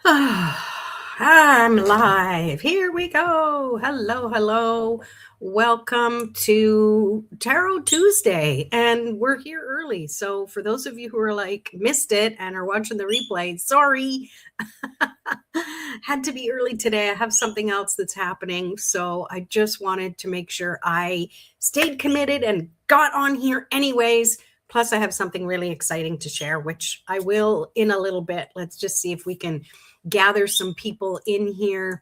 I'm live. Here we go. Hello, hello. Welcome to Tarot Tuesday. And we're here early. So, for those of you who are like missed it and are watching the replay, sorry. Had to be early today. I have something else that's happening. So, I just wanted to make sure I stayed committed and got on here anyways. Plus, I have something really exciting to share, which I will in a little bit. Let's just see if we can gather some people in here.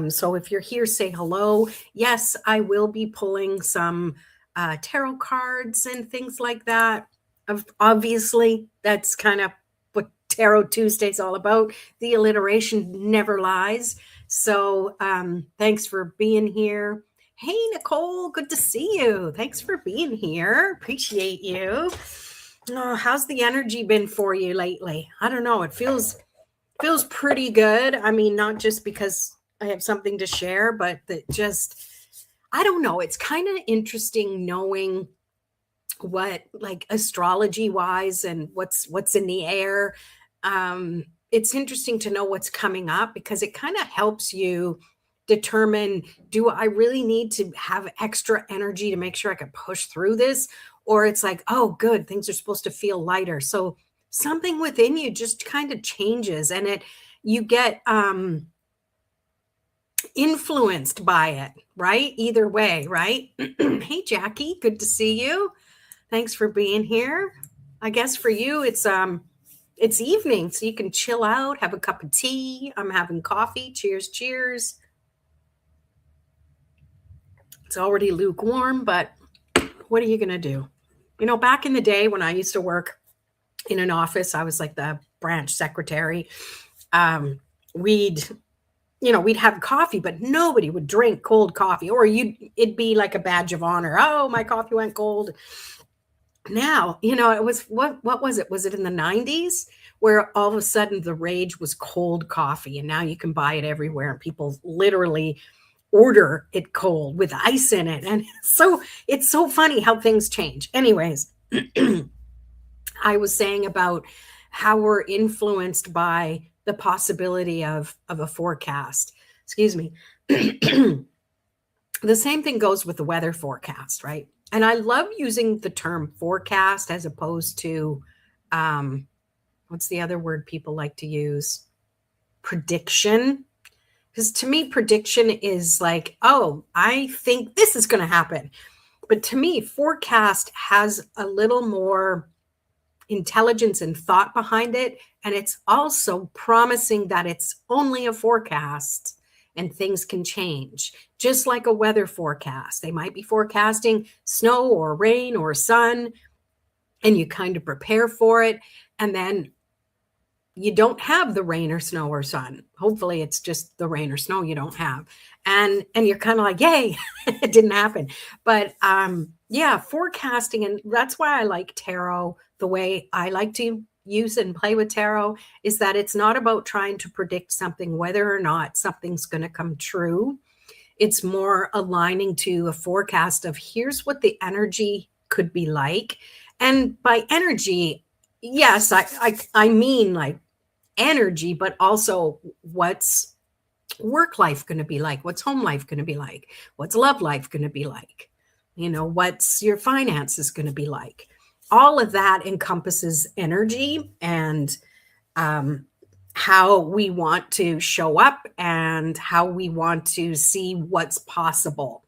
So if you're here, say hello. Yes, I will be pulling some tarot cards and things like that. Obviously, that's kind of what Tarot Tuesday's all about. The alliteration never lies. So thanks for being here. Hey, Nicole, good to see you. Thanks for being here. Appreciate you. Oh, how's the energy been for you lately? I don't know. It feels pretty good. I mean, not just because I have something to share, but that just, I don't know. It's kind of interesting knowing what, like, astrology wise and what's in the air. It's interesting to know what's coming up because it kind of helps you determine, do I really need to have extra energy to make sure I can push through this? Or it's like, oh, good, things are supposed to feel lighter. So something within you just kind of changes and you get influenced by it, right? Either way, right? Hey, Jackie, good to see you. Thanks for being here. I guess for you it's evening, so you can chill out, have a cup of tea. I'm having coffee. Cheers, cheers. It's already lukewarm, but what are you going to do? You know, back in the day when I used to work in an office, I was like the branch secretary. We'd have coffee, but nobody would drink cold coffee, or it'd be like a badge of honor. Oh, my coffee went cold. Now, it was what was it? Was it in the 90s where all of a sudden the rage was cold coffee, and now you can buy it everywhere, and people literally order it cold with ice in it. And so it's so funny how things change. Anyways, I was saying about how we're influenced by the possibility of a forecast. Excuse me. The same thing goes with the weather forecast, right? And I love using the term forecast as opposed to what's the other word people like to use? Prediction. Because to me, prediction is like, oh, I think this is going to happen. But to me, forecast has a little more intelligence and thought behind it. And it's also promising that it's only a forecast and things can change. Just like a weather forecast. They might be forecasting snow or rain or sun, and you kind of prepare for it. And then you don't have the rain or snow or sun. Hopefully it's just the rain or snow you don't have. And you're kind of like, yay, it didn't happen. But yeah, forecasting. And that's why I like tarot. The way I like to use and play with tarot is that it's not about trying to predict something, whether or not something's going to come true. It's more aligning to a forecast of here's what the energy could be like. And by energy, yes, I mean like energy, but also what's work life going to be like? What's home life going to be like? What's love life going to be like? What's your finances going to be like? All of that encompasses energy and how we want to show up and how we want to see what's possible.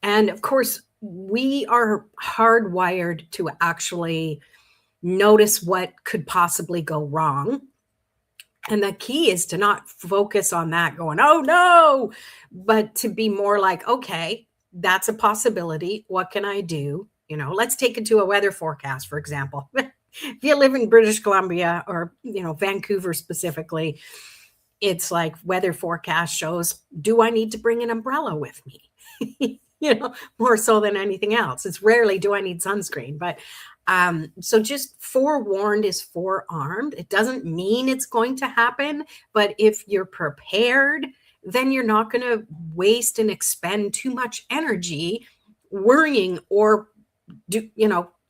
And of course, we are hardwired to actually notice what could possibly go wrong. And the key is to not focus on that going, oh no, but to be more like, okay, that's a possibility. What can I do? Let's take it to a weather forecast, for example. If you live in British Columbia or, Vancouver specifically, it's like weather forecast shows, do I need to bring an umbrella with me? More so than anything else. It's rarely do I need sunscreen, but so just forewarned is forearmed. It doesn't mean it's going to happen, but if you're prepared, then you're not going to waste and expend too much energy worrying or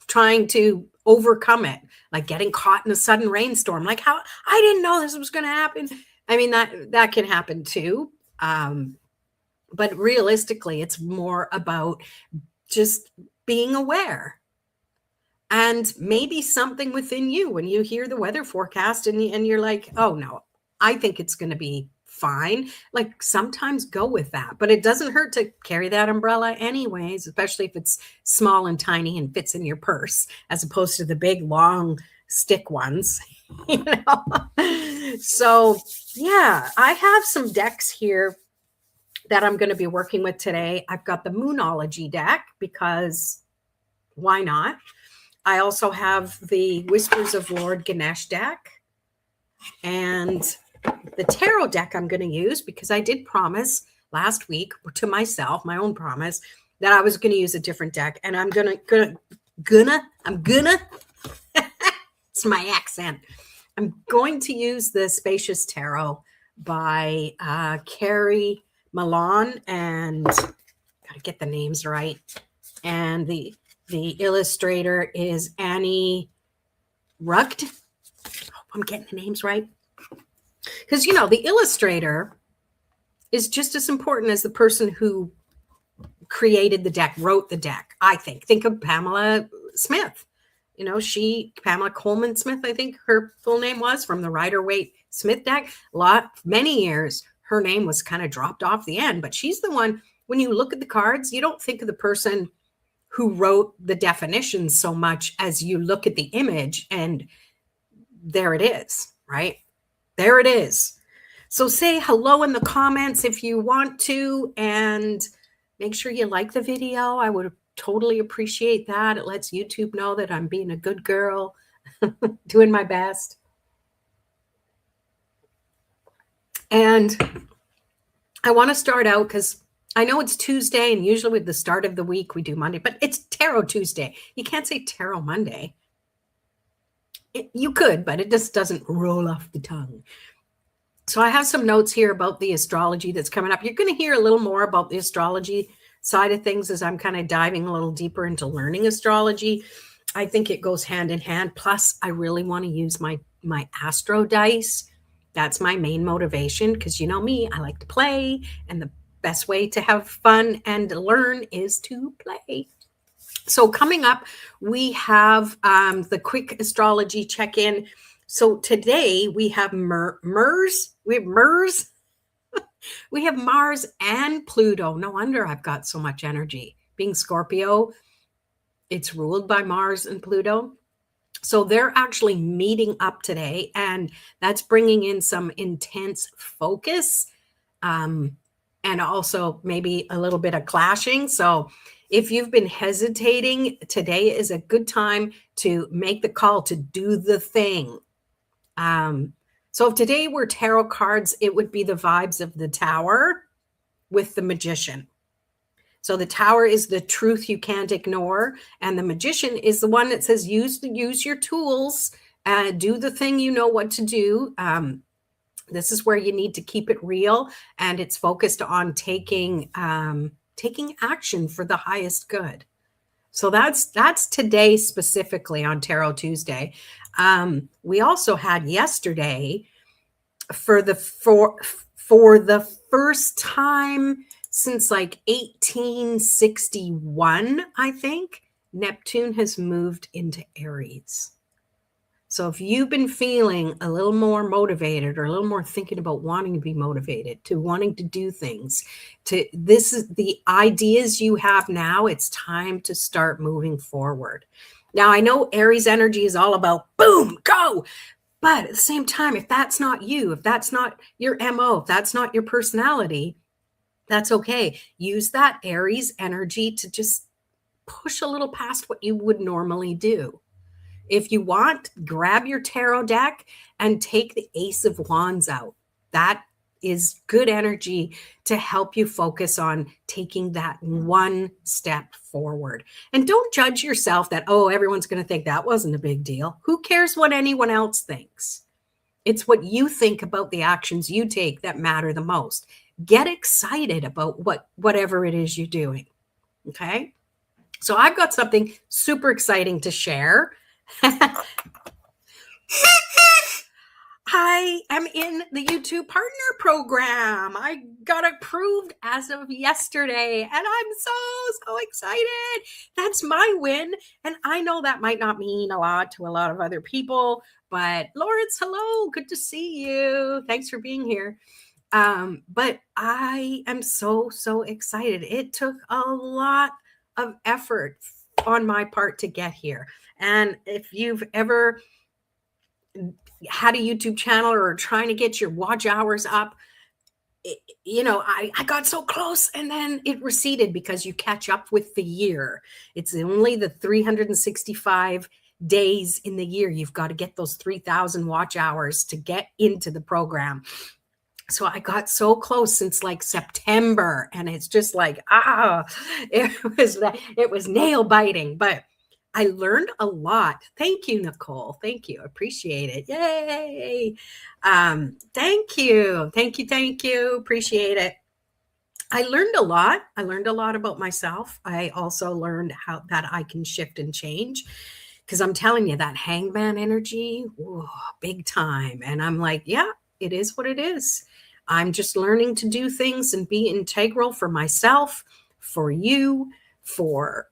trying to overcome it, like getting caught in a sudden rainstorm. Like, how I didn't know this was going to happen. I mean, that can happen too. But realistically, it's more about just being aware. And maybe something within you, when you hear the weather forecast and you're like, oh no, I think it's going to be fine. Like, sometimes go with that, but it doesn't hurt to carry that umbrella anyways, especially if it's small and tiny and fits in your purse, as opposed to the big long stick ones, you know? So yeah, I have some decks here that I'm going to be working with today. I've got the Moonology deck, because why not? I also have the Whispers of Lord Ganesh deck, and the tarot deck I'm going to use, because I did promise last week to myself, my own promise, that I was going to use a different deck. And I'm gonna it's my accent. I'm going to use the Spacious Tarot by Carrie Milan, and gotta get the names right. And the illustrator is Annie Rucht. Hope I'm getting the names right. Because, you know, the illustrator is just as important as the person who created the deck, wrote the deck, I think. Think of Pamela Smith. You know, Pamela Coleman Smith, I think her full name was, from the Rider-Waite Smith deck. Many years, her name was kind of dropped off the end, but she's the one, when you look at the cards, you don't think of the person who wrote the definitions so much as you look at the image, and there it is, right? There it is. So say hello in the comments if you want to, and make sure you like the video. I would totally appreciate that. It lets YouTube know that I'm being a good girl, doing my best. And I want to start out, because I know it's Tuesday, and usually with the start of the week we do Monday, but it's Tarot Tuesday. You can't say Tarot Monday. You could, but it just doesn't roll off the tongue. So I have some notes here about the astrology that's coming up. You're going to hear a little more about the astrology side of things as I'm kind of diving a little deeper into learning astrology. I think it goes hand in hand. Plus, I really want to use my astro dice. That's my main motivation, because you know me, I like to play, and the best way to have fun and learn is to play. So coming up, we have the quick astrology check-in. So today we have Mars. We have Mars. We have Mars and Pluto. No wonder I've got so much energy. Being Scorpio, it's ruled by Mars and Pluto. So they're actually meeting up today, and that's bringing in some intense focus, and also maybe a little bit of clashing. So if you've been hesitating, today is a good time to make the call to do the thing. So if today were tarot cards, it would be the vibes of the Tower with the Magician. So the Tower is the truth you can't ignore, and the Magician is the one that says use your tools, do the thing you know what to do. This is where you need to keep it real, and it's focused on taking action for the highest good. So that's today specifically on Tarot Tuesday. We also had yesterday for the first time since like 1861, I think, Neptune has moved into Aries. So if you've been feeling a little more motivated, or a little more thinking about wanting to be motivated, to wanting to do things, this is the ideas you have now, it's time to start moving forward. Now, I know Aries energy is all about boom, go. But at the same time, if that's not you, if that's not your MO, if that's not your personality, that's okay. Use that Aries energy to just push a little past what you would normally do. If you want, grab your tarot deck and take the Ace of Wands out. That is good energy to help you focus on taking that one step forward. And don't judge yourself that, oh, everyone's going to think that wasn't a big deal. Who cares what anyone else thinks? It's what you think about the actions you take that matter the most. Get excited about whatever it is you're doing. Okay? So I've got something super exciting to share. I am in the YouTube Partner Program. I got approved as of yesterday, and I'm so excited. That's my win. And I know that might not mean a lot to a lot of other people, but Lawrence, hello. Good to see you. Thanks for being here. But I am so excited. It took a lot of effort on my part to get here. And if you've ever had a YouTube channel or trying to get your watch hours up, I got so close and then it receded because you catch up with the year. It's only the 365 days in the year. You've got to get those 3,000 watch hours to get into the program. So I got so close since like September, and it's just like, it was nail biting, but I learned a lot. Thank you, Nicole. Thank you. Appreciate it. Yay. Thank you. Thank you. Appreciate it. I learned a lot. I learned a lot about myself. I also learned how that I can shift and change, because I'm telling you, that hangman energy, whoa, big time. And I'm like, yeah, it is what it is. I'm just learning to do things and be integral for myself, for you, for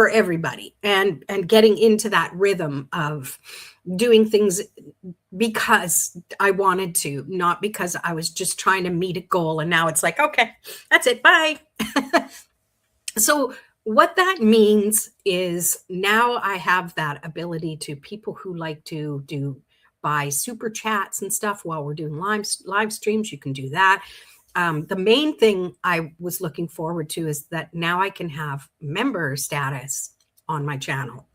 everybody, and getting into that rhythm of doing things because I wanted to, not because I was just trying to meet a goal. And now it's like, okay, that's it. Bye. So what that means is now I have that ability to people who like to buy super chats and stuff while we're doing live streams. You can do that. The main thing I was looking forward to is that now I can have member status on my channel.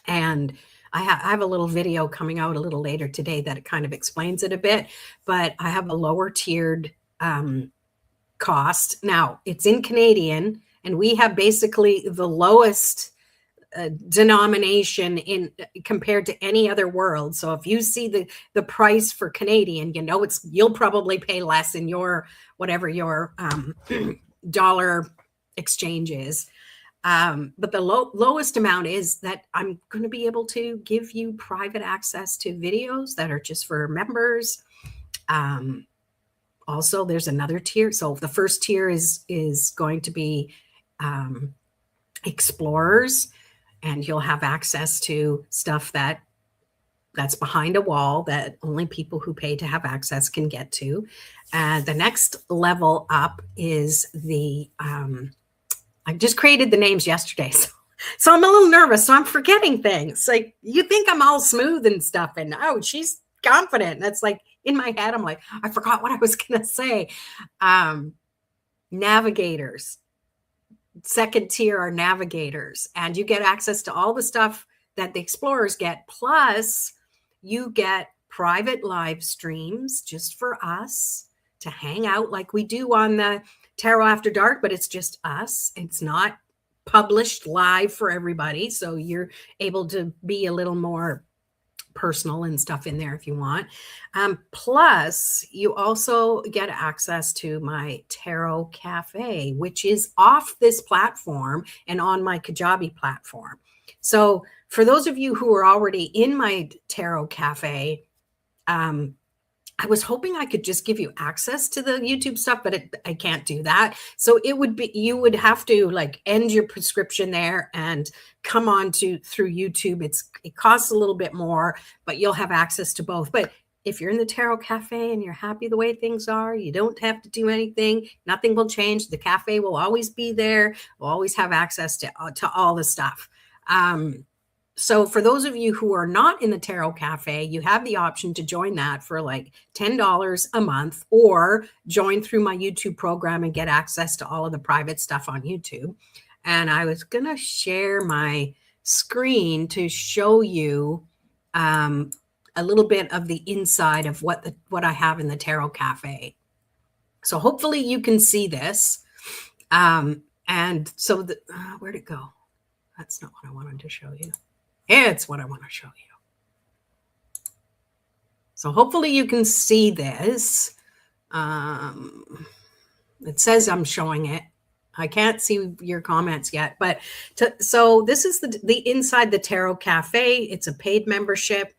And I have a little video coming out a little later today that it kind of explains it a bit, but I have a lower tiered cost. Now it's in Canadian, and we have basically the lowest denomination in compared to any other world. So if you see the price for Canadian, you'll probably pay less in your whatever your dollar exchange is. But the lowest amount is that I'm going to be able to give you private access to videos that are just for members. Also, there's another tier. So the first tier is going to be explorers, and you'll have access to stuff that's behind a wall that only people who pay to have access can get to. And the next level up is I just created the names yesterday. So I'm a little nervous. So I'm forgetting things. Like, you think I'm all smooth and stuff, and she's confident. And that's like in my head, I'm like, I forgot what I was going to say. Navigators. Second tier are navigators, and you get access to all the stuff that the explorers get. Plus, you get private live streams just for us to hang out like we do on the Tarot After Dark, but it's just us. It's not published live for everybody. So you're able to be a little more personal and stuff in there if you want. Plus, you also get access to my Tarot Cafe, which is off this platform and on my Kajabi platform. So for those of you who are already in my Tarot Cafe, I was hoping I could just give you access to the YouTube stuff, but I can't do that. So you would have to like end your prescription there and come on through YouTube. It costs a little bit more, but you'll have access to both. But if you're in the Tarot Cafe and you're happy the way things are, you don't have to do anything. Nothing will change. The cafe will always be there. We'll always have access to all the stuff. So for those of you who are not in the Tarot Cafe, you have the option to join that for like $10 a month, or join through my YouTube program and get access to all of the private stuff on YouTube. And I was going to share my screen to show you a little bit of the inside of what I have in the Tarot Cafe. So hopefully you can see this. And so where'd it go? That's not what I wanted to show you. It's what I want to show you. So hopefully you can see this. It says I'm showing it. I can't see your comments yet, but so this is the Inside the Tarot Cafe. It's a paid membership.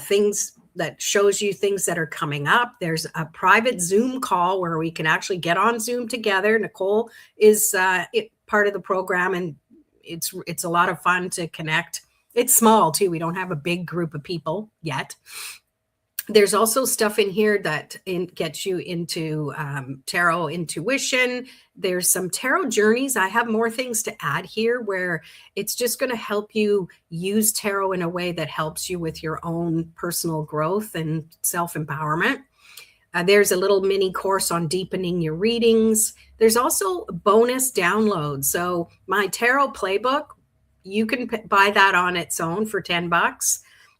Things that shows you things that are coming up. There's a private Zoom call where we can actually get on Zoom together. Nicole is part of the program, and it's a lot of fun to connect. It's small too. We don't have a big group of people yet. There's also stuff in here that gets you into tarot intuition. There's some tarot journeys. I have more things to add here where it's just going to help you use tarot in a way that helps you with your own personal growth and self-empowerment. There's a little mini course on deepening your readings. There's also bonus downloads. So my tarot playbook, you can buy that on its own for $10.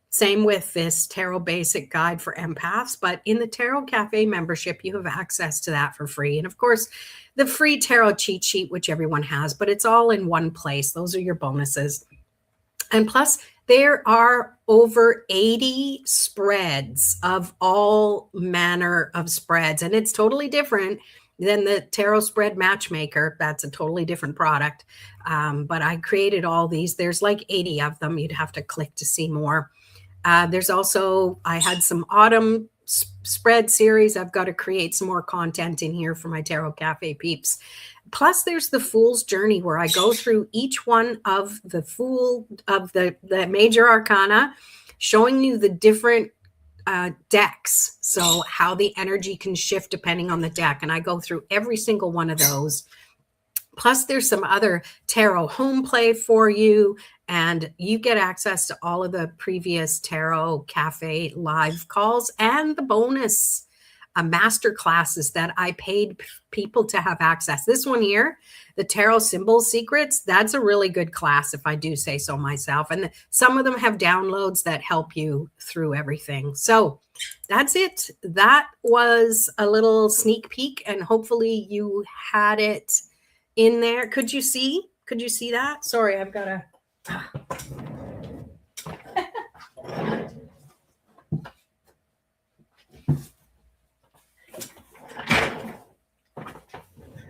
Same with this tarot basic guide for empaths, but in the Tarot Cafe membership, you have access to that for free. And of course, the free tarot cheat sheet, which everyone has, but it's all in one place. Those are your bonuses. And plus, there are over 80 spreads of all manner of spreads. And it's totally different than the Tarot Spread Matchmaker. That's a totally different product. But I created all these. There's like 80 of them. You'd have to click to see more. There's also, I had some autumn spread series. I've got to create some more content in here for my Tarot Cafe peeps. Plus there's the Fool's Journey where I go through each one of the major arcana, showing you the different decks. So how the energy can shift depending on the deck. And I go through every single one of those. Plus there's some other tarot home play for you, and you get access to all of the previous Tarot Cafe live calls and the bonus master classes that I paid people to have access. This one here, the Tarot Symbol Secrets, that's a really good class if I do say so myself. And some of them have downloads that help you through everything. So that's it. That was a little sneak peek, and hopefully you had it in there. Could you see that? Sorry, I've got a I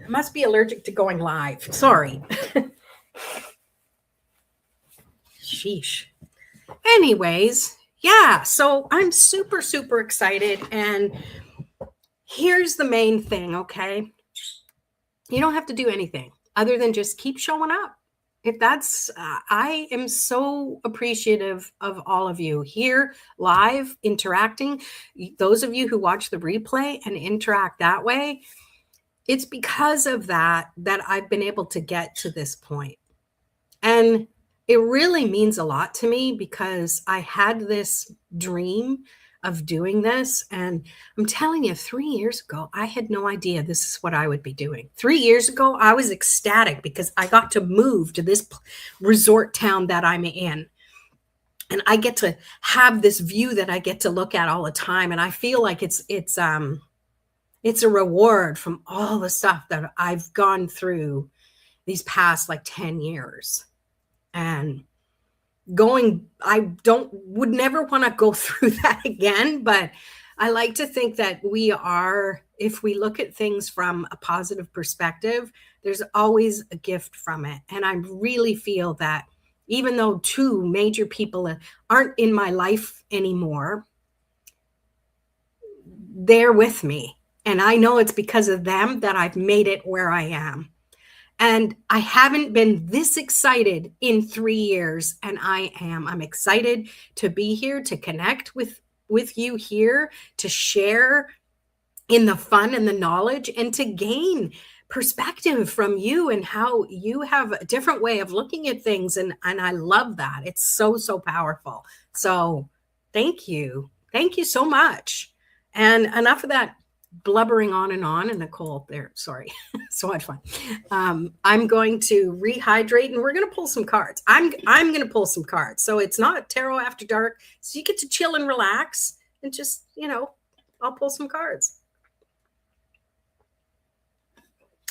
must be allergic to going live. Sorry. Sheesh. Anyways, yeah, so I'm super, super excited. And here's the main thing, okay? You don't have to do anything other than just keep showing up. If that's, I am so appreciative of all of you here live interacting. Those of you who watch the replay and interact that way, it's because of that I've been able to get to this point. And it really means a lot to me because I had this dream of doing this. And I'm telling you, 3 years ago, I had no idea this is what I would be doing. 3 years ago, I was ecstatic because I got to move to this resort town that I'm in. And I get to have this view that I get to look at all the time. And I feel like it's a reward from all the stuff that I've gone through these past like 10 years. And I would never want to go through that again, but I like to think that if we look at things from a positive perspective, there's always a gift from it. And I really feel that even though two major people aren't in my life anymore, they're with me. And I know it's because of them that I've made it where I am. And I haven't been this excited in 3 years, and I'm excited to be here, to connect with you here, to share in the fun and the knowledge, and to gain perspective from you and how you have a different way of looking at things. And I love that. It's so, so powerful. So thank you. Thank you so much. And enough of that blubbering on. And Nicole there, sorry. So much fun. I'm going to rehydrate and we're going to pull some cards. I'm going to pull some cards. So it's not Tarot After Dark. So you get to chill and relax and just, I'll pull some cards.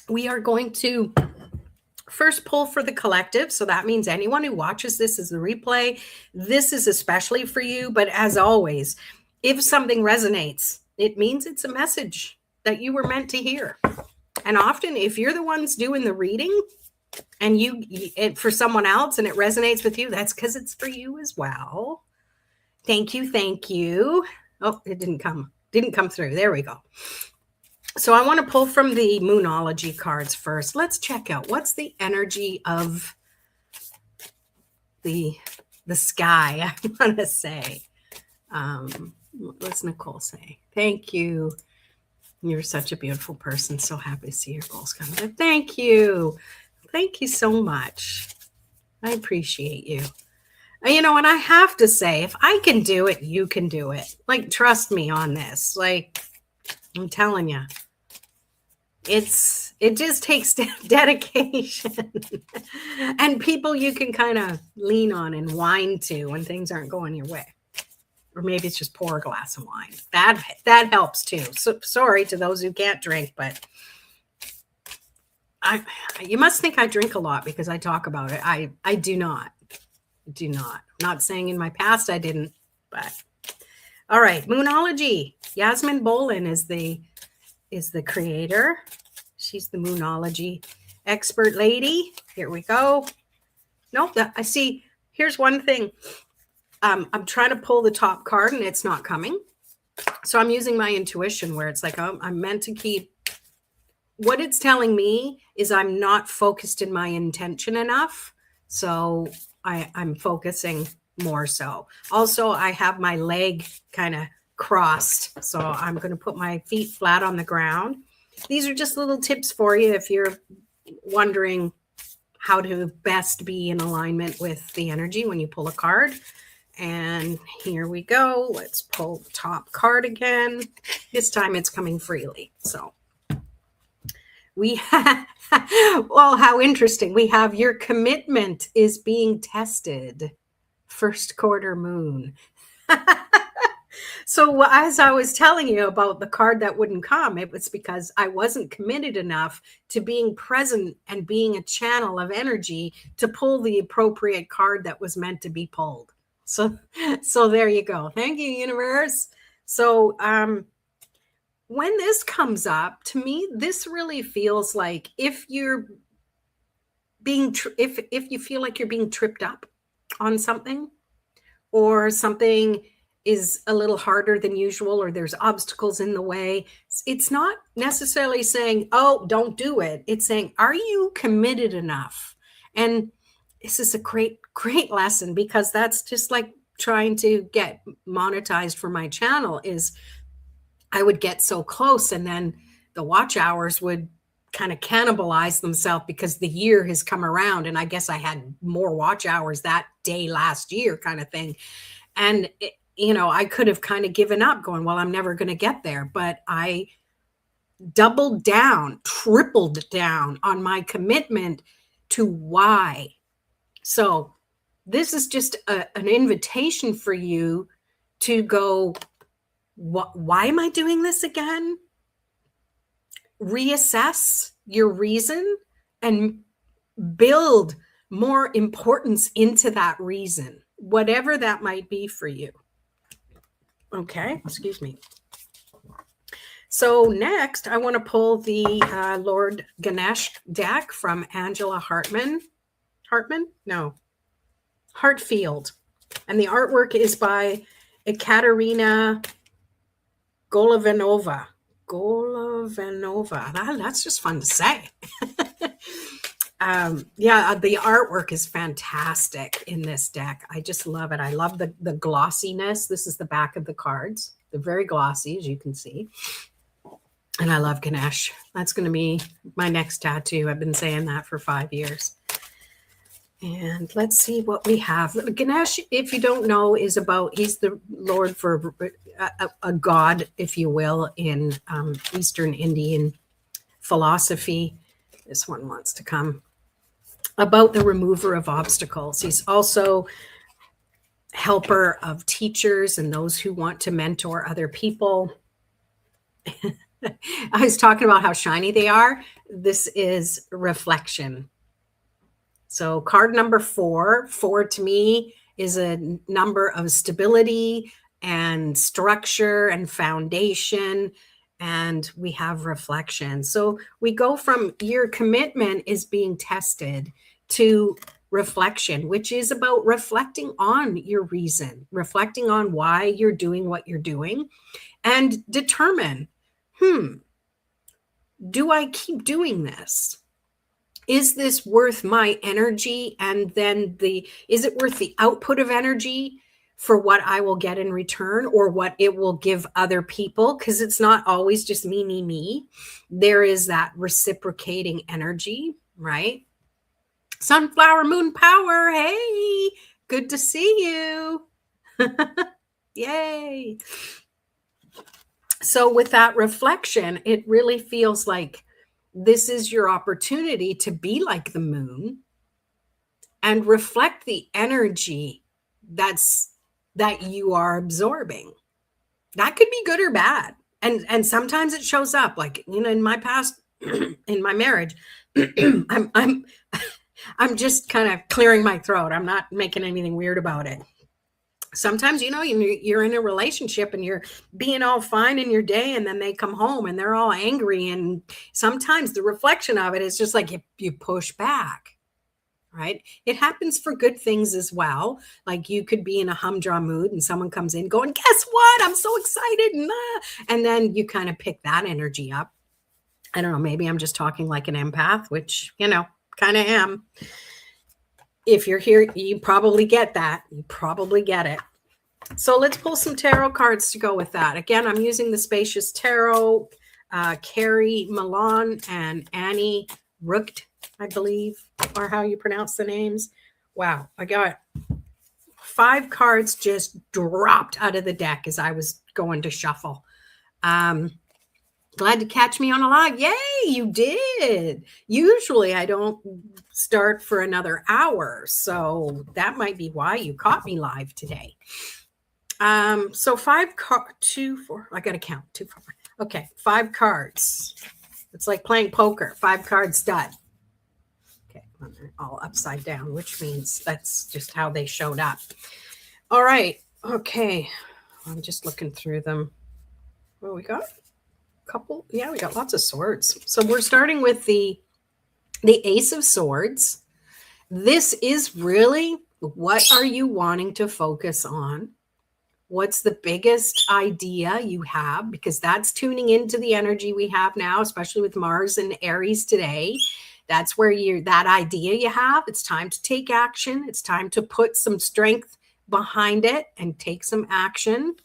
We are going to first pull for the collective. So that means anyone who watches this as the replay, this is especially for you. But as always, if something resonates, it means it's a message that you were meant to hear. And often, if you're the ones doing the reading and it for someone else and it resonates with you, that's because it's for you as well. Thank you. Thank you. Oh, it didn't come through. There we go. So I want to pull from the Moonology cards first. Let's check out what's the energy of the sky, I want to say. What's Nicole say? Thank you. You're such a beautiful person. So happy to see your goals come true. Thank you. Thank you so much. I appreciate you. And I have to say, if I can do it, you can do it. Like, trust me on this. Like, I'm telling you, it just takes dedication and people you can kind of lean on and whine to when things aren't going your way. Or maybe it's just pour a glass of wine. That helps too. So sorry to those who can't drink, but you must think I drink a lot because I talk about it. I do not. I'm not saying in my past I didn't, but all right. Moonology. Yasmin Bolin is the creator. She's the Moonology expert lady. Here we go. Nope. I see. Here's one thing. I'm trying to pull the top card and it's not coming. So I'm using my intuition where it's like, I'm meant to keep. What it's telling me is I'm not focused in my intention enough. So I'm focusing more so. Also, I have my leg kind of crossed. So I'm going to put my feet flat on the ground. These are just little tips for you if you're wondering how to best be in alignment with the energy when you pull a card. And here we go. Let's pull the top card again. This time it's coming freely. So we have, well, how interesting. We have your commitment is being tested. First quarter moon. So as I was telling you about the card that wouldn't come, it was because I wasn't committed enough to being present and being a channel of energy to pull the appropriate card that was meant to be pulled. So there you go. Thank you, universe. So when this comes up, to me, this really feels like if you're being, if you feel like you're being tripped up on something, or something is a little harder than usual, or there's obstacles in the way, it's not necessarily saying, oh, don't do it. It's saying, are you committed enough? And this is a great lesson, because that's just like trying to get monetized for my channel. Is I would get so close and then the watch hours would kind of cannibalize themselves because the year has come around and I guess I had more watch hours that day last year, kind of thing. And I could have kind of given up going, well, I'm never going to get there. But I doubled down, tripled down on my commitment to why. So this is just an invitation for you to go, why am I doing this again? Reassess your reason and build more importance into that reason, whatever that might be for you. Okay, excuse me. So next, I want to pull the Lord Ganesh deck from Angela Hartfield. And the artwork is by Ekaterina Golovanova. That's just fun to say. The artwork is fantastic in this deck. I just love it. I love the glossiness. This is the back of the cards. They're very glossy, as you can see. And I love Ganesh. That's going to be my next tattoo. I've been saying that for 5 years. And let's see what we have. Ganesh, if you don't know, he's the Lord for a god, if you will, in Eastern Indian philosophy. This one wants to come about the remover of obstacles. He's also helper of teachers and those who want to mentor other people. I was talking about how shiny they are. This is reflection. So card number 4 to me is a number of stability and structure and foundation and we have reflection. So we go from your commitment is being tested to reflection, which is about reflecting on your reason, reflecting on why you're doing what you're doing, and determine, do I keep doing this? Is this worth my energy? And then is it worth the output of energy for what I will get in return or what it will give other people? Because it's not always just me, me, me. There is that reciprocating energy, right? Sunflower moon power. Hey, good to see you. Yay. So with that reflection, it really feels like this is your opportunity to be like the moon and reflect the energy that you are absorbing. That could be good or bad. And sometimes it shows up, like, in my past, in my marriage, I'm just kind of clearing my throat. I'm not making anything weird about it. Sometimes, you're in a relationship and you're being all fine in your day, and then they come home and they're all angry. And sometimes the reflection of it is just like you push back, right? It happens for good things as well. Like you could be in a humdrum mood and someone comes in going, guess what? I'm so excited. And then you kind of pick that energy up. I don't know, maybe I'm just talking like an empath, which, kind of am. If you're here, you probably get that. You probably get it. So let's pull some tarot cards to go with that. Again, I'm using the Spacious Tarot, Carrie Milan and Annie Rucht, I believe, or how you pronounce the names. Wow, I got 5 cards just dropped out of the deck as I was going to shuffle. Glad to catch me on a live. Yay, you did. Usually I don't start for another hour, so that might be why you caught me live today. So 5 cards, 2, 4. I got to count 2, 4. Okay, 5 cards. It's like playing poker. 5 card stud. Okay, they're all upside down, which means that's just how they showed up. All right. Okay, I'm just looking through them. What we got? Couple. Yeah, we got lots of swords. So we're starting with the Ace of Swords. This is really, what are you wanting to focus on? What's the biggest idea you have? Because that's tuning into the energy we have now, especially with Mars and Aries today. That's where that idea you have. It's time to take action. It's time to put some strength behind it and take some action.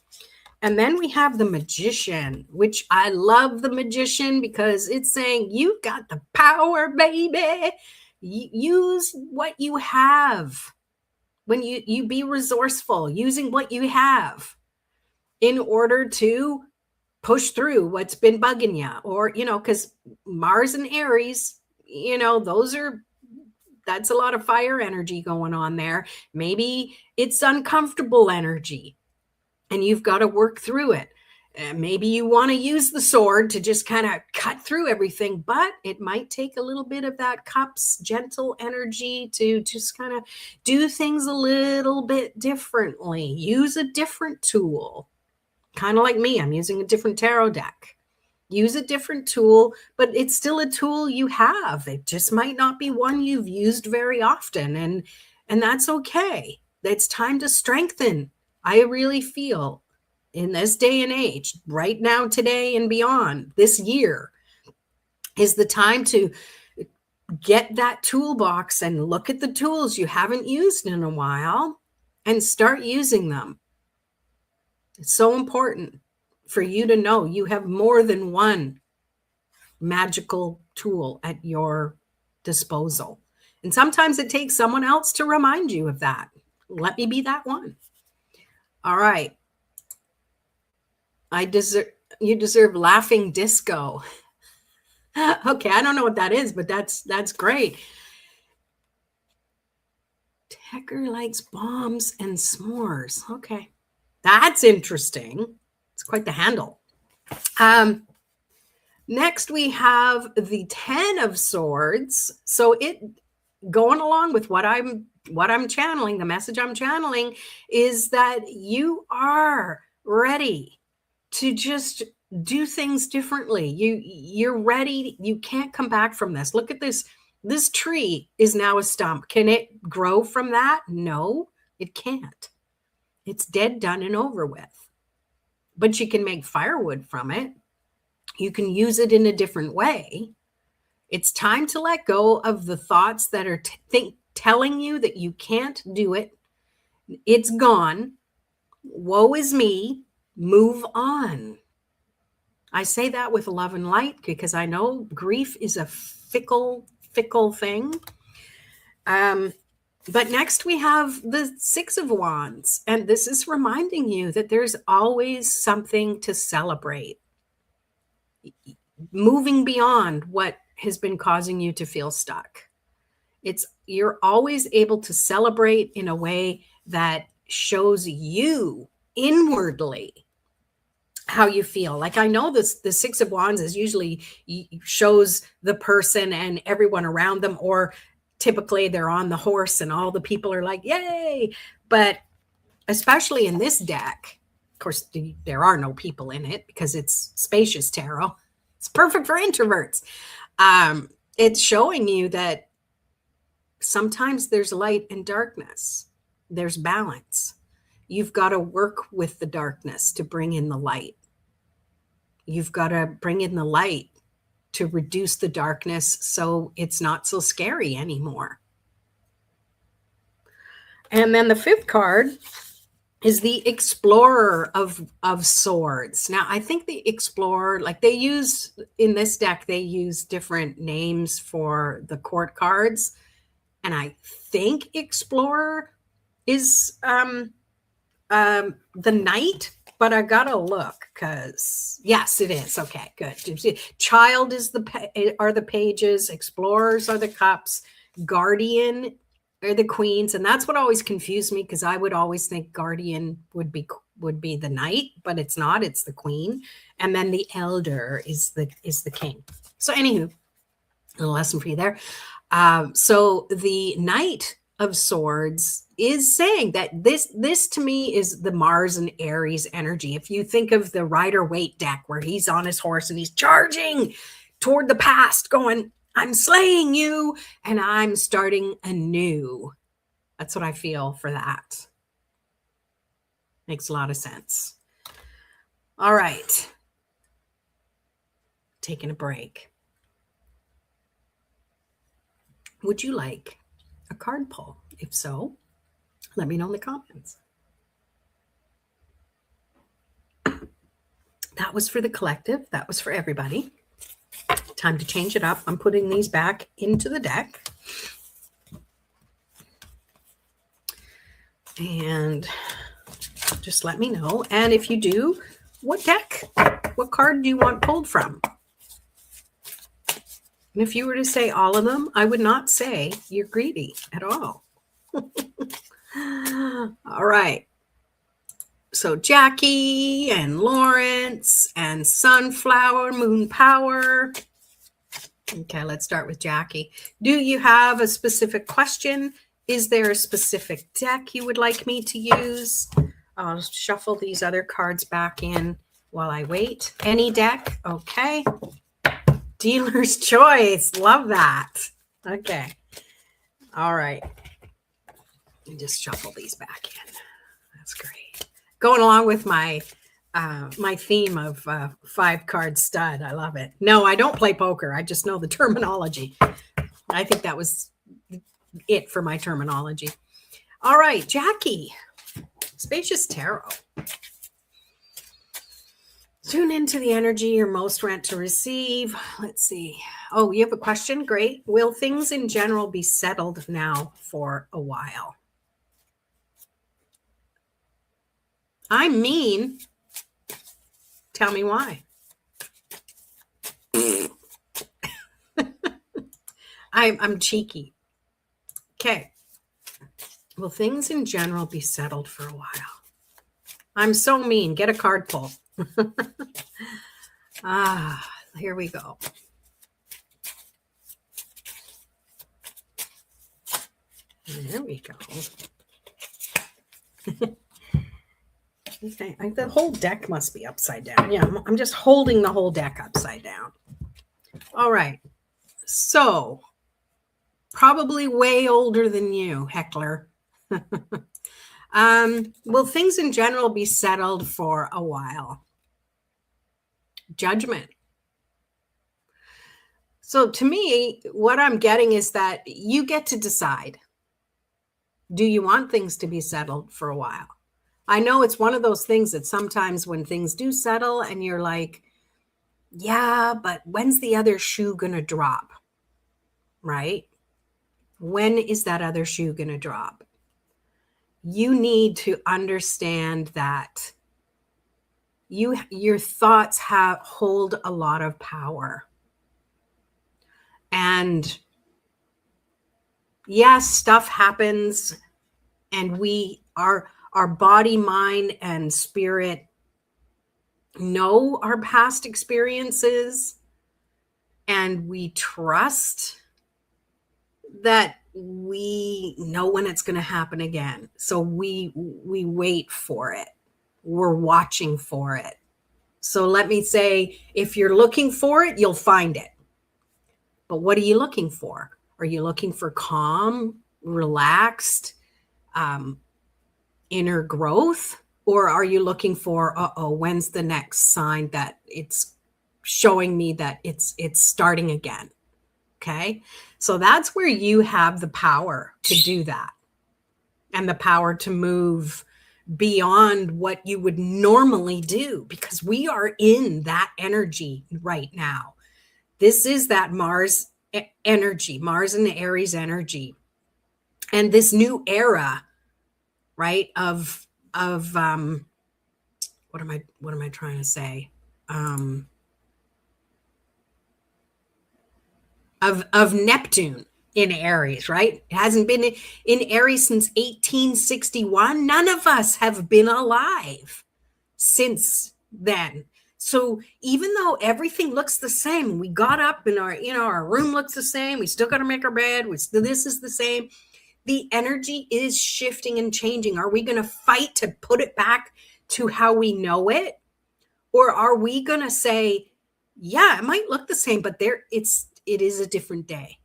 And then we have the Magician, which I love the Magician because it's saying you got the power, baby. Use what you have. When you be resourceful, using what you have in order to push through what's been bugging you. Or, because Mars and Aries, that's a lot of fire energy going on there. Maybe it's uncomfortable energy. And you've got to work through it. Maybe you want to use the sword to just kind of cut through everything, but it might take a little bit of that Cups gentle energy to just kind of do things a little bit differently. Use a different tool. Kind of like me, I'm using a different tarot deck. Use a different tool, but it's still a tool you have. It just might not be one you've used very often, and that's okay. It's time to strengthen. I really feel in this day and age, right now, today and beyond, this year is the time to get that toolbox and look at the tools you haven't used in a while and start using them. It's so important for you to know you have more than one magical tool at your disposal. And sometimes it takes someone else to remind you of that. Let me be that one. All right. You deserve laughing disco. Okay, I don't know what that is, but that's great. Tecker likes bombs and s'mores. Okay. That's interesting. It's quite the handle. Next we have the 10 of Swords. So it going along with what I'm channeling, the message I'm channeling is that you are ready to just Do things differently. You're ready. You can't come back from this. Look at this. This tree is now a stump. Can it grow from that? No, it can't. It's dead, done, and over with. But you can make firewood from it. You can use it in a different way. It's time to let go of the thoughts that are telling you that you can't do it. It's gone. Woe is me. Move on. I say that with love and light because I know grief is a fickle thing. But next we have the Six of Wands, and this is reminding you that there's always something to celebrate. Moving beyond what has been causing you to feel stuck. You're always able to celebrate in a way that shows you inwardly how you feel. Like, I know this, the Six of Wands is usually shows the person and everyone around them, or typically they're on the horse and all the people are like, yay. But especially in this deck, of course, there are no people in it because it's spacious tarot. It's perfect for introverts. It's showing you that sometimes there's light and darkness. There's balance. You've got to work with the darkness to bring in the light. You've got to bring in the light to reduce the darkness so it's not so scary anymore. And then the fifth card is the Explorer of Swords. Now, I think the Explorer, like they use in this deck, they use different names for the court cards. And I think Explorer is the Knight, but I gotta look because yes, it is. Okay, good. Child is are the pages, Explorers are the cups, Guardian are the queens, and that's what always confused me because I would always think Guardian would be the Knight, but it's not. It's the Queen, and then the Elder is the King. So, anywho, a little lesson for you there. So the Knight of Swords is saying that this to me is the Mars and Aries energy. If you think of the Rider-Waite deck where he's on his horse and he's charging toward the past, going, I'm slaying you and I'm starting anew. That's what I feel for that. Makes a lot of sense. All right. Taking a break. Would you like a card pull? If so, let me know in the comments. That was for the collective. That was for everybody. Time to change it up. I'm putting these back into the deck. And just let me know. And if you do, what card do you want pulled from? And if you were to say all of them, I would not say you're greedy at all. All right. So Jackie and Lawrence and Sunflower, Moon Power. Okay, let's start with Jackie. Do you have a specific question? Is there a specific deck you would like me to use? I'll shuffle these other cards back in while I wait. Any deck? Okay. Dealer's choice. Love that. Okay. All right. Just shuffle these back in. That's great. Going along with my my theme of 5-card stud. I love it. No, I don't play poker. I just know the terminology. I think that was it for my terminology. All right, Jackie. Spacious Tarot. Tune into the energy you're most meant to receive. Let's see. Oh, you have a question? Great. Will things in general be settled now for a while? I'm mean. Tell me why. I'm cheeky. Okay. Will things in general be settled for a while? I'm so mean. Get a card pull. Here we go. There we go. Okay, the whole deck must be upside down. Yeah, I'm just holding the whole deck upside down. All right. So, probably way older than you, heckler. Will things in general be settled for a while? Judgment. So, to me, what I'm getting is that you get to decide. Do you want things to be settled for a while? I know it's one of those things that sometimes when things do settle and you're like, yeah, but when's the other shoe going to drop? Right? When is that other shoe going to drop? You need to understand that your thoughts hold a lot of power. And yes, stuff happens, and our body, mind, and spirit know our past experiences, and we trust that we know when it's going to happen again. So we wait for it. We're watching for it. So let me say, if you're looking for it, you'll find it. But what are you looking for? Are you looking for calm, relaxed, inner growth? Or are you looking for, when's the next sign that it's showing me that it's starting again? Okay. So that's where you have the power to do that, and the power to move beyond what you would normally do, because we are in that energy right now. This is that Mars energy, Mars and the Aries energy. And this new era, right, of what am I trying to say? Of Neptune in Aries, right? It hasn't been in Aries since 1861. None of us have been alive since then. So even though everything looks the same, we got up and our room looks the same, we still got to make our bed, this is the same. The energy is shifting and changing. Are we going to fight to put it back to how we know it? Or are we going to say, yeah, it might look the same, but it is a different day.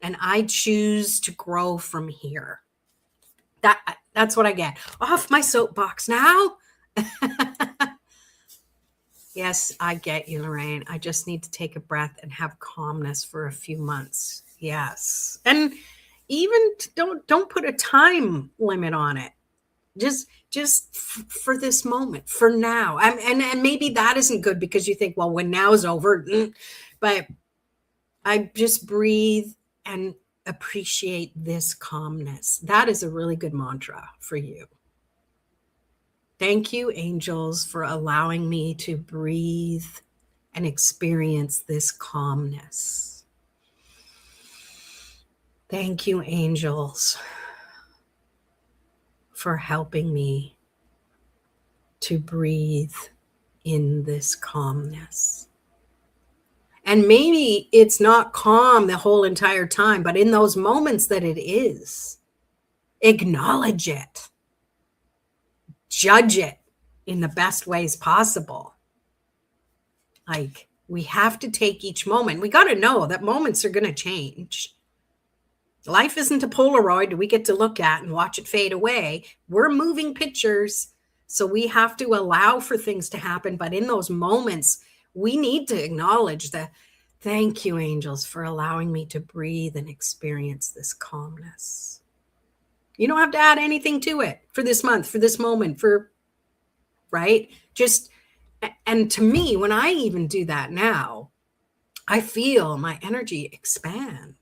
And I choose to grow from here. That's what I get. Off my soapbox now. Yes, I get you, Lorraine. I just need to take a breath and have calmness for a few months. Yes. And even don't put a time limit on it. Just for this moment, for now. And maybe that isn't good, because you think, well, when now is over, but I just breathe and appreciate this calmness. That is a really good mantra for you. Thank you, angels, for allowing me to breathe and experience this calmness. Thank you, angels, for helping me to breathe in this calmness. And maybe it's not calm the whole entire time, but in those moments that it is, acknowledge it. Judge it in the best ways possible. Like, we have to take each moment. We got to know that moments are going to change. Life isn't a Polaroid we get to look at and watch it fade away. We're moving pictures. So we have to allow for things to happen. But in those moments, we need to acknowledge that. Thank you, angels, for allowing me to breathe and experience this calmness. You don't have to add anything to it for this month, for this moment, right? And to me, when I even do that now, I feel my energy expand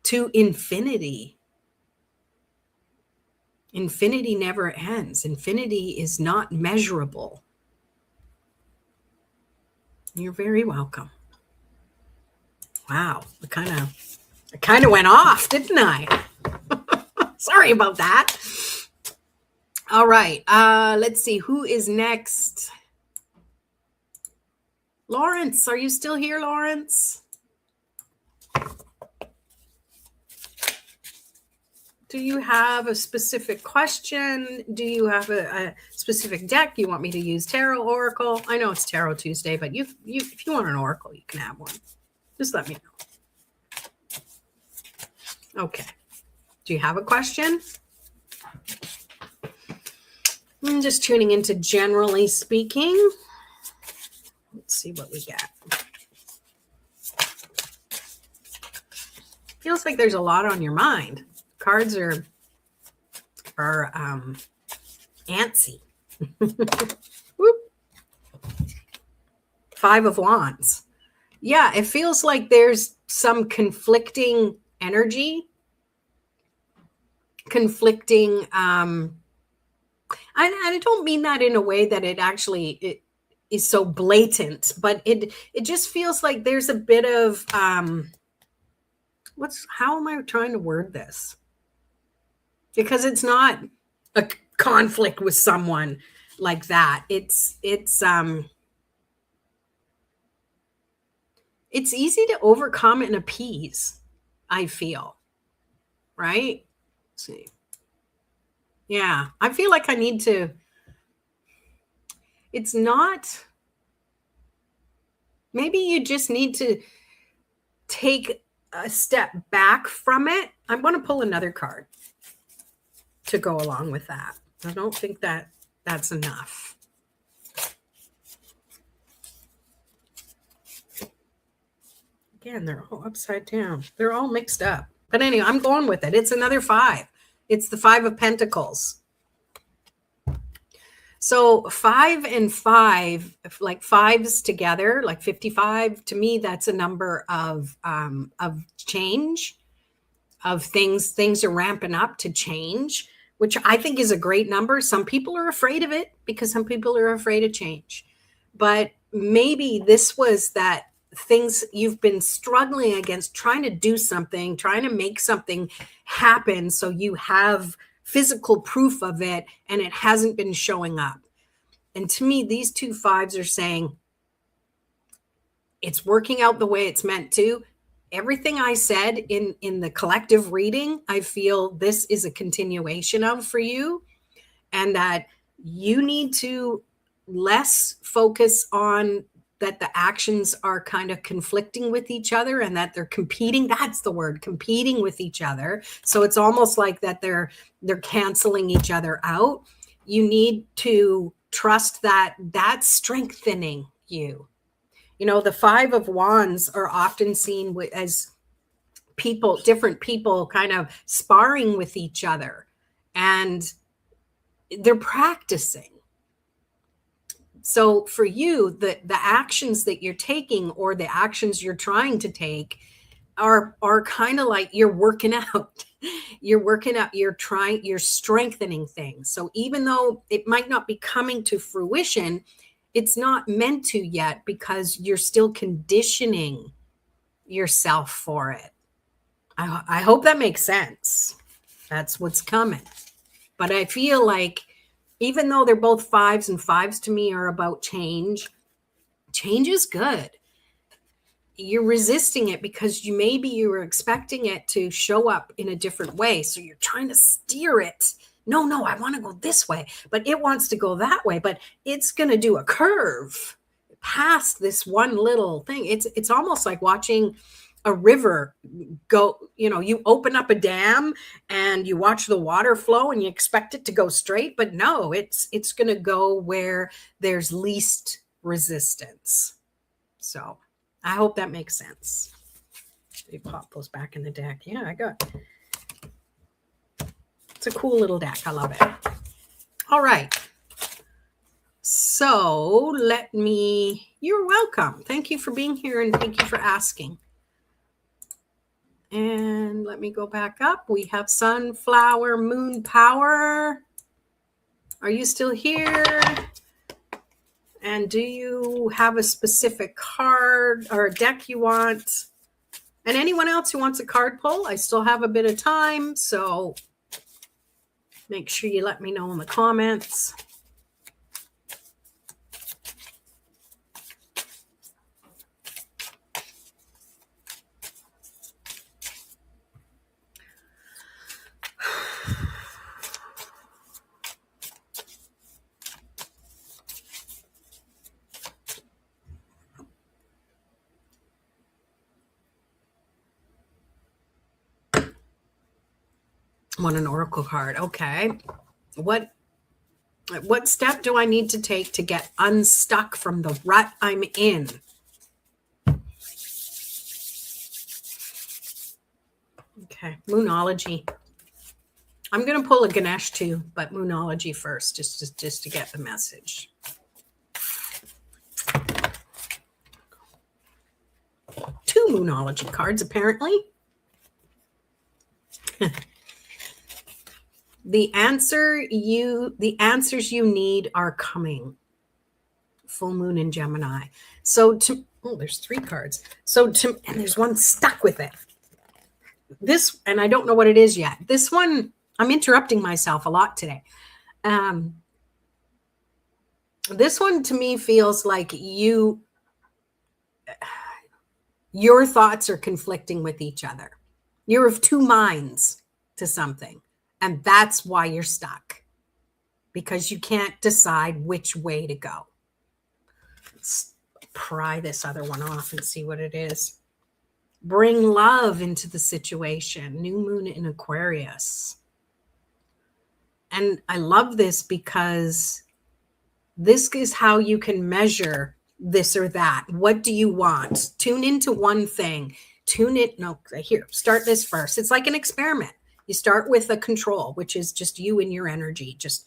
to infinity. Infinity never ends. Infinity is not measurable. You're very welcome. Wow, I kind of went off, didn't I? Sorry about that. All right, let's see who is next. Lawrence, are you still here, Lawrence? Do you have a specific question? Do you have a specific deck you want me to use? Tarot, Oracle? I know it's Tarot Tuesday, but if you want an Oracle, you can have one. Just let me know. Okay. Do you have a question? I'm just tuning into generally speaking. Let's see what we get. Feels like there's a lot on your mind. Cards are antsy. Whoop. 5 of Wands. Yeah, it feels like there's some conflicting energy, conflicting. I don't mean that in a way that it is so blatant, but it just feels like there's a bit of how am I trying to word this? Because it's not a conflict with someone like that. It's easy to overcome and appease, I feel. Right? Let's see. Yeah, I feel like I need to. It's not. Maybe you just need to take a step back from it. I'm going to pull another card to go along with that. I don't think that's enough. Again, they're all upside down. They're all mixed up. But anyway, I'm going with it. It's another 5. It's the 5 of Pentacles. So 5 and 5, like 5s together, like 55, to me, that's a number of change, of things are ramping up to change, which I think is a great number. Some people are afraid of it because some people are afraid of change. But maybe this was that things you've been struggling against, trying to do something, trying to make something happen so you have physical proof of it, and it hasn't been showing up. And to me, these 2 5s are saying it's working out the way it's meant to. Everything I said in the collective reading, I feel this is a continuation of for you, and that you need to less focus on that the actions are kind of conflicting with each other and that they're competing. That's the word, competing with each other. So it's almost like that they're canceling each other out. You need to trust that that's strengthening you. You know, the 5 of Wands are often seen as different people kind of sparring with each other, and they're practicing. So for you, the actions that you're taking or the actions you're trying to take are kind of like you're working out. You're working out, you're strengthening things. So even though it might not be coming to fruition, it's not meant to yet because you're still conditioning yourself for it. I hope that makes sense. That's what's coming. But I feel like even though they're both 5s, and 5s to me are about change, change is good. You're resisting it because maybe you were expecting it to show up in a different way. So you're trying to steer it. No, I want to go this way, but it wants to go that way, but it's going to do a curve past this one little thing. It's almost like watching a river go, you open up a dam and you watch the water flow and you expect it to go straight, but no, it's going to go where there's least resistance. So I hope that makes sense. You pop those back in the deck. Yeah, it's a cool little deck. I love it. All right. So you're welcome. Thank you for being here and thank you for asking. And let me go back up. We have Sunflower Moon Power. Are you still here? And do you have a specific card or a deck you want? And anyone else who wants a card pull, I still have a bit of time. So make sure you let me know in the comments. Want an oracle card. Okay. What step do I need to take to get unstuck from the rut I'm in? Okay, Moonology. I'm going to pull a Ganesh too, but Moonology first, just to get the message. Two Moonology cards, apparently. The answers you need are coming. Full moon in Gemini. So there's 3 cards. And there's one stuck with it. This, and I don't know what it is yet. This one, I'm interrupting myself a lot today. This one to me feels like your thoughts are conflicting with each other. You're of 2 minds to something. And that's why you're stuck, because you can't decide which way to go. Let's pry this other one off and see what it is. Bring love into the situation. New moon in Aquarius. And I love this because this is how you can measure this or that. What do you want? Tune into one thing. Start this first. It's like an experiment. You start with a control, which is just you and your energy. Just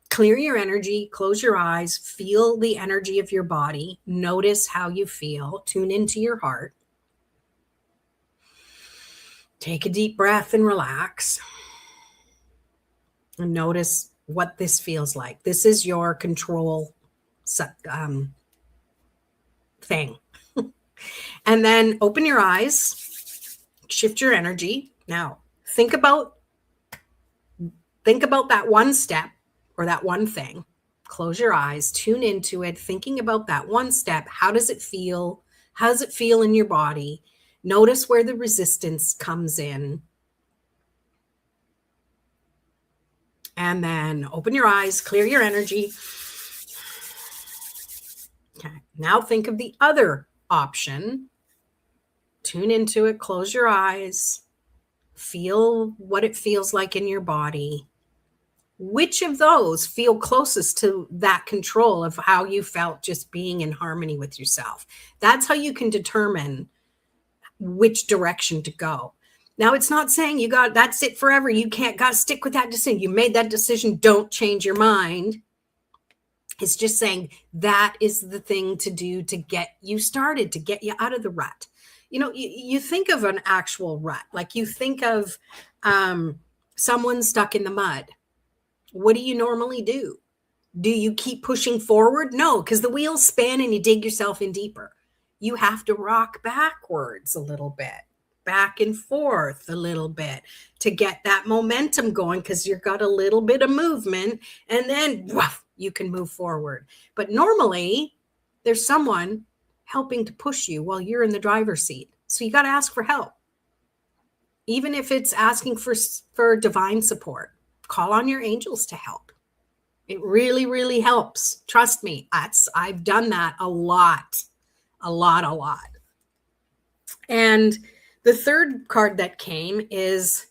clear your energy, close your eyes, feel the energy of your body, notice how you feel, tune into your heart. Take a deep breath and relax. And notice what this feels like. This is your control thing. And then open your eyes, shift your energy. Now, think about that one step or that one thing. Close your eyes, tune into it, thinking about that one step. How does it feel? How does it feel in your body? Notice where the resistance comes in. And then open your eyes, clear your energy. Okay. Now think of the other option. Tune into it, close your eyes. Feel what it feels like in your body. Which of those feel closest to that control of how you felt just being in harmony with yourself? That's how you can determine which direction to go. Now, it's not saying that's it forever. You got to stick with that decision. You made that decision. Don't change your mind. It's just saying that is the thing to do to get you started, to get you out of the rut. You think of an actual rut, like you think of someone stuck in the mud. What do you normally do? Do you keep pushing forward? No, because the wheels spin and you dig yourself in deeper. You have to rock backwards a little bit, back and forth a little bit to get that momentum going, because you've got a little bit of movement, and then woof, you can move forward. But normally there's someone helping to push you while you're in the driver's seat. So you got to ask for help. Even if it's asking for divine support, call on your angels to help. It really, really helps. Trust me. I've done that a lot. And the third card that came is,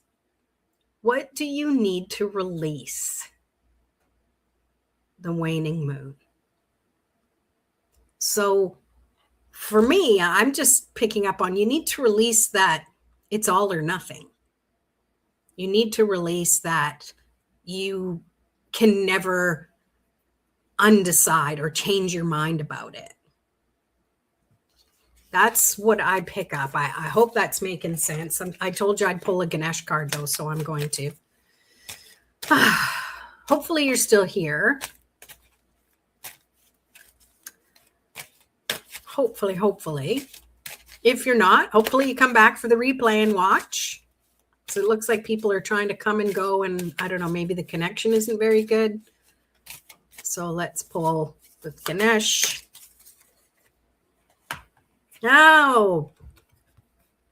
what do you need to release? The waning moon. So for me, I'm just picking up on, you need to release that it's all or nothing. You need to release that you can never undecide or change your mind about it. That's what I pick up. I hope that's making sense. I told you I'd pull a Ganesh card though, so I'm going to. Hopefully you're still here. Hopefully. If you're not, hopefully you come back for the replay and watch. So it looks like people are trying to come and go, and I don't know, maybe the connection isn't very good. So let's pull the Ganesh. No,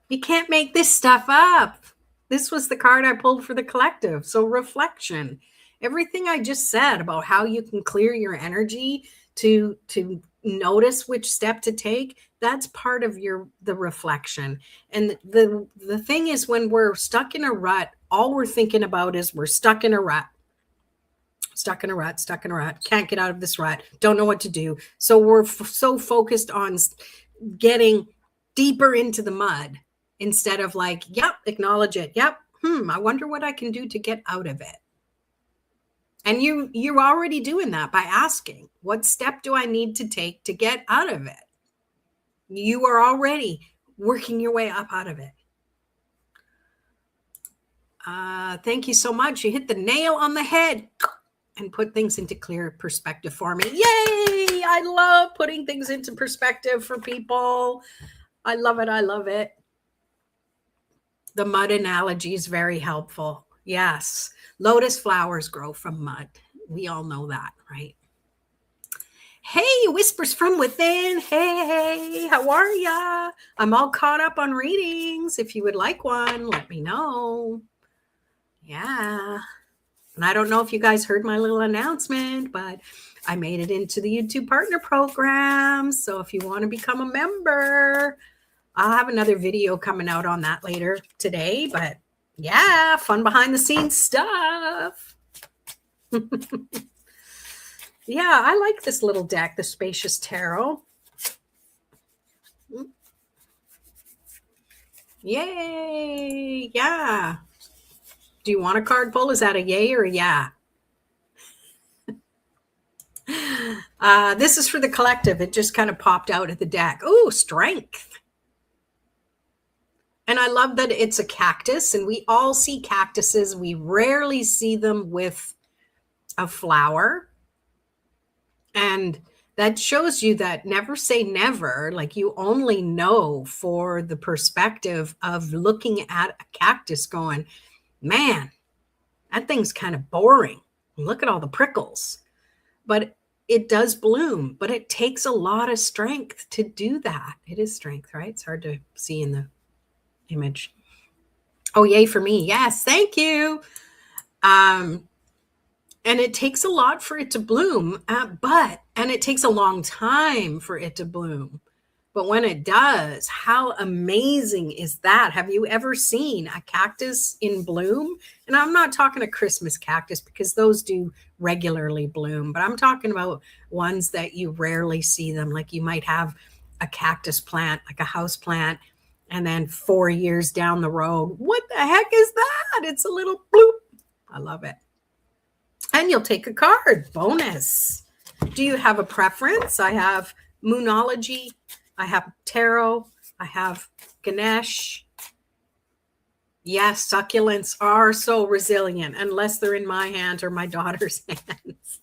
you can't make this stuff up. This was the card I pulled for the collective. So reflection. Everything I just said about how you can clear your energy to notice which step to take, that's part of the reflection. And the thing is, when we're stuck in a rut, all we're thinking about is we're stuck in a rut, stuck in a rut, stuck in a rut, can't get out of this rut, don't know what to do. So we're so focused on getting deeper into the mud instead of like, yep, acknowledge it. Yep. I wonder what I can do to get out of it. And you're already doing that by asking, what step do I need to take to get out of it? You are already working your way up out of it. Thank you so much. You hit the nail on the head and put things into clear perspective for me. Yay! I love putting things into perspective for people. I love it. I love it. The mud analogy is very helpful. Yes. Lotus flowers grow from mud. We all know that, right? Hey, Whispers from Within. Hey, how are ya? I'm all caught up on readings. If you would like one, let me know. Yeah. And I don't know if you guys heard my little announcement, but I made it into the YouTube Partner Program. So if you want to become a member, I'll have another video coming out on that later today. But yeah, fun behind the scenes stuff. Yeah, I like this little deck, the Spacious Tarot. Yay. Yeah. Do you want a card pull? Is that a yay or a yeah? This is for the collective. It just kind of popped out of the deck. Oh, Strength. And I love that it's a cactus, and we all see cactuses. We rarely see them with a flower. And that shows you that never say never. Like, you only know for the perspective of looking at a cactus going, man, that thing's kind of boring. Look at all the prickles. But it does bloom, but it takes a lot of strength to do that. It is strength, right? It's hard to see in the image. Oh, yay for me. Yes, thank you. And it takes a lot for it to bloom, and it takes a long time for it to bloom. But when it does, how amazing is that? Have you ever seen a cactus in bloom? And I'm not talking a Christmas cactus, because those do regularly bloom, but I'm talking about ones that you rarely see them. Like, you might have a cactus plant, like a house plant, and then 4 years down the road, what the heck is that? It's a little bloop. I love it. And you'll take a card. Bonus. Do you have a preference? I have Moonology. I have Tarot. I have Ganesh. Yes, succulents are so resilient, unless they're in my hands or my daughter's hands.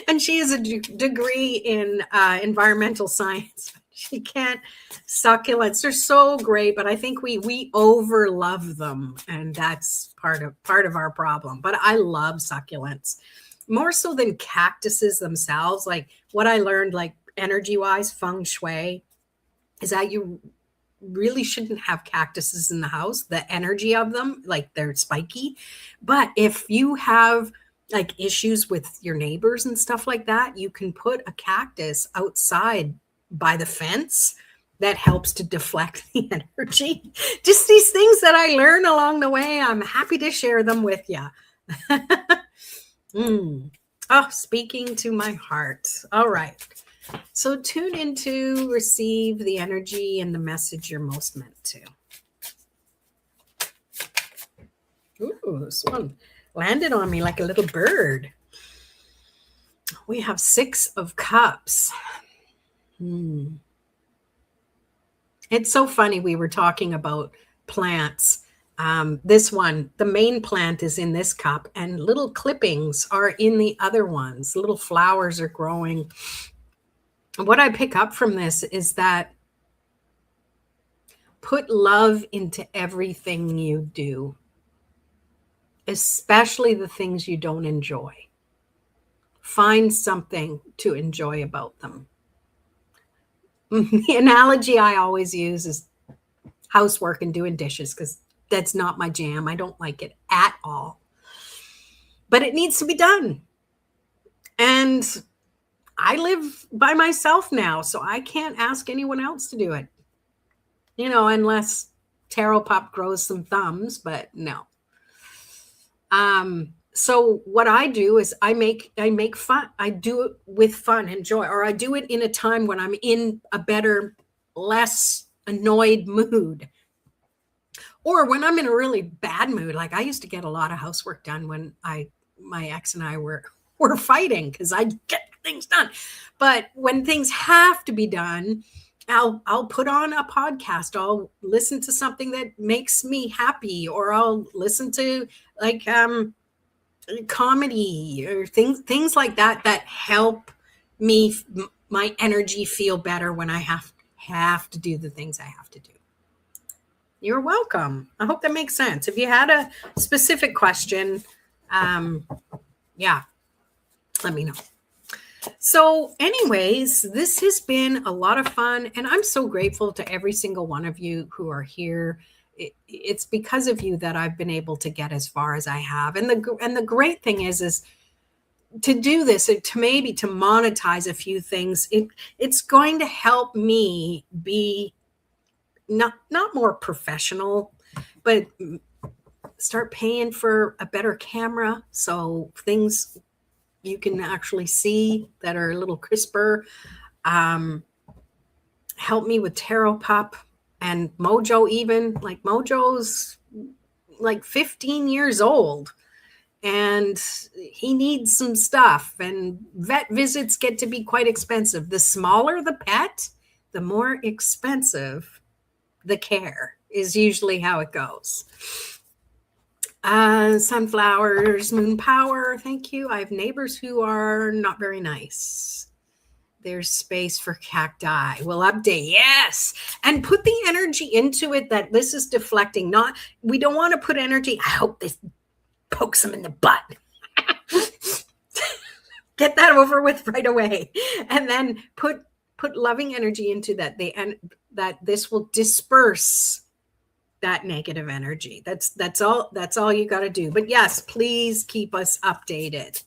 And she has a degree in environmental science. She can't. Succulents, they're so great, but I think we over love them, and that's part of our problem. But I love succulents more so than cactuses themselves. Like, what I learned, like energy wise, feng shui, is that you really shouldn't have cactuses in the house. The energy of them, like, they're spiky. But if you have like issues with your neighbors and stuff like that, you can put a cactus outside by the fence. That helps to deflect the energy. Just these things that I learn along the way. I'm happy to share them with you. Oh, speaking to my heart. All right. So tune in to receive the energy and the message you're most meant to. Ooh, this one landed on me like a little bird. We have 6 of Cups. It's so funny. We were talking about plants. This one, the main plant is in this cup, and little clippings are in the other ones. Little flowers are growing. What I pick up from this is that put love into everything you do, especially the things you don't enjoy. Find something to enjoy about them. The analogy I always use is housework and doing dishes, because that's not my jam. I don't like it at all. But it needs to be done. And I live by myself now, so I can't ask anyone else to do it. Unless Tarot Pop grows some thumbs, but no. So what I do is I make fun. I do it with fun and joy, or I do it in a time when I'm in a better, less annoyed mood. Or when I'm in a really bad mood. Like I used to get a lot of housework done when my ex and I were fighting, because I get things done. But when things have to be done, I'll put on a podcast. I'll listen to something that makes me happy, or I'll listen to like comedy or things like that help me, my energy feel better when I have to do the things I have to do. You're welcome. I hope that makes sense. If you had a specific question, yeah, let me know. So anyways, this has been a lot of fun, and I'm so grateful to every single one of you who are here. It's because of you that I've been able to get as far as I have. And the great thing is to do this, to maybe to monetize a few things. It's going to help me be not more professional, but start paying for a better camera, so things you can actually see that are a little crisper. Help me with Tarot Pop and Mojo. Even like Mojo's like 15 years old, and he needs some stuff, and vet visits get to be quite expensive. The smaller the pet, the more expensive the care, is usually how it goes. Sunflowers, moon power, thank you. I have neighbors who are not very nice. There's space for cacti. We'll update, yes. And put the energy into it that this is deflecting. We don't want to put energy, I hope this pokes them in the butt. Get that over with right away. And then put loving energy into that. That this will disperse that negative energy. That's all you got to do. But yes, please keep us updated.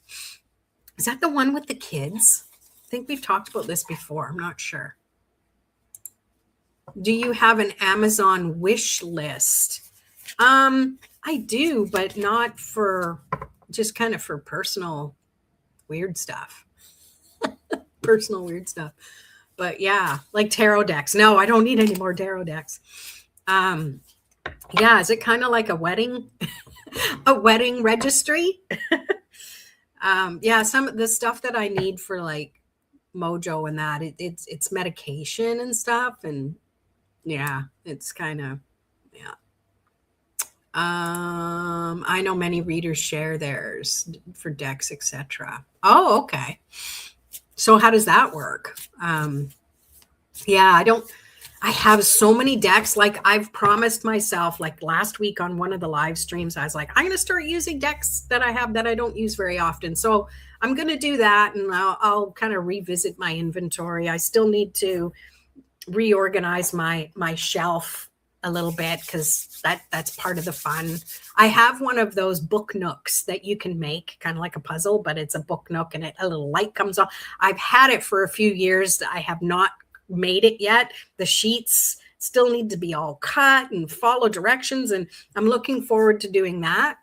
Is that the one with the kids? I think we've talked about this before. I'm not sure. Do you have an Amazon wish list? I do, but not for, just kind of for personal weird stuff. Personal weird stuff. But yeah, like tarot decks. No, I don't need any more tarot decks. Yeah, is it kind of like a wedding, a wedding registry? Yeah, some of the stuff that I need for like Mojo and that, it's medication and stuff, and yeah, it's kind of, yeah. I know many readers share theirs for decks, etc. Oh, okay. So how does that work? Yeah, I have so many decks. Like I've promised myself, like last week on one of the live streams, I was like, I'm going to start using decks that I have that I don't use very often. So I'm going to do that, and I'll kind of revisit my inventory. I still need to reorganize my shelf a little bit, because that's part of the fun. I have one of those book nooks that you can make, kind of like a puzzle, but it's a book nook, and a little light comes on. I've had it for a few years. I have not made it yet. The sheets still need to be all cut and follow directions, and I'm looking forward to doing that.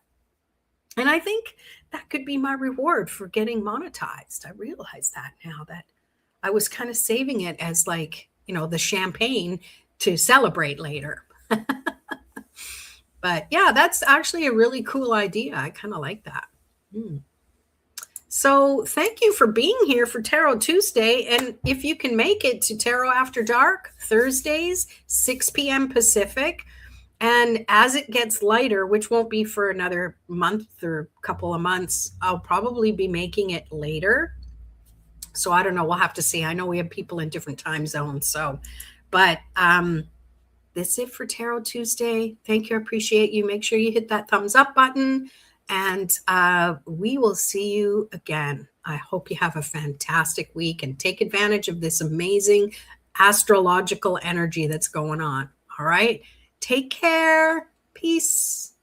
And I think that could be my reward for getting monetized. I realize that now, that I was kind of saving it as like, the champagne to celebrate later. But yeah, that's actually a really cool idea. I kind of like that. So thank you for being here for Tarot Tuesday. And if you can make it to Tarot After Dark, Thursdays, 6 p.m. Pacific. And as it gets lighter, which won't be for another month or couple of months, I'll probably be making it later. So I don't know. We'll have to see. I know we have people in different time zones. So, but that's it for Tarot Tuesday. Thank you. I appreciate you. Make sure you hit that thumbs up button. And we will see you again. I hope you have a fantastic week and take advantage of this amazing astrological energy that's going on. All right. Take care. Peace.